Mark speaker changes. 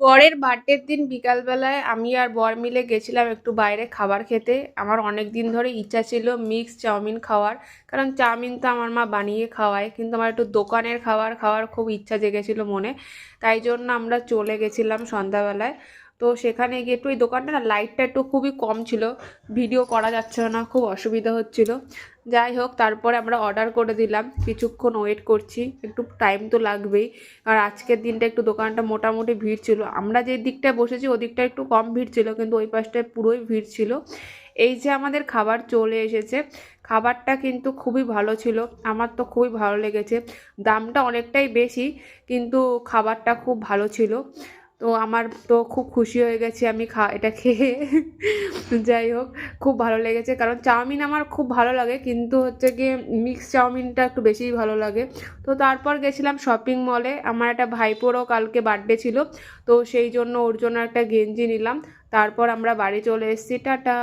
Speaker 1: বরের বার্থডের দিন বিকালবেলায় আমি আর বর মিলে গেছিলাম একটু বাইরে খাবার খেতে। আমার অনেক দিন ধরে ইচ্ছা ছিল মিক্স চাউমিন খাওয়ার, কারণ চাউমিন তো আমার মা বানিয়ে খাওয়ায়, কিন্তু আমার একটু দোকানের খাবার খাওয়ার খুব ইচ্ছা জেগেছিল মনে। তাই জন্য আমরা চলে গেছিলাম সন্ধ্যাবেলায়। তো সেখানে গিয়ে একটু, ওই দোকানটা না লাইটটা একটু খুবই কম ছিল, ভিডিও করা যাচ্ছিল না, খুব অসুবিধা হচ্ছিল। যাই হোক, তারপরে আমরা অর্ডার করে দিলাম, কিছুক্ষণ ওয়েট করছি, একটু টাইম তো লাগবেই। আর আজকের দিনটা একটু দোকানটা মোটামুটি ভিড় ছিল, আমরা যে দিকটায় বসেছি ওদিকটা একটু কম ভিড় ছিল, কিন্তু ওই পাশটায় পুরোই ভিড় ছিল। এই যে আমাদের খাবার চলে এসেছে, খাবারটা কিন্তু খুবই ভালো ছিল, আমার তো খুবই ভালো লেগেছে। দামটা অনেকটাই বেশি, কিন্তু খাবারটা খুব ভালো ছিল। তো আমার তো খুব খুশি হয়ে গেছি আমি এটা খেয়ে। যাই হোক, খুব ভালো লেগেছে, কারণ চাউমিন আমার খুব ভালো লাগে, কিন্তু হচ্ছে গিয়ে মিক্স চাউমিনটা একটু বেশিই ভালো লাগে। তো তারপর গেছিলাম শপিং মলে, আমার একটা ভাইপোরও কালকে বার্থডে ছিল, তো সেই জন্য ওর জন্য একটা গেঞ্জি নিলাম। তারপর আমরা বাড়ি চলে এসেছি, টাটা।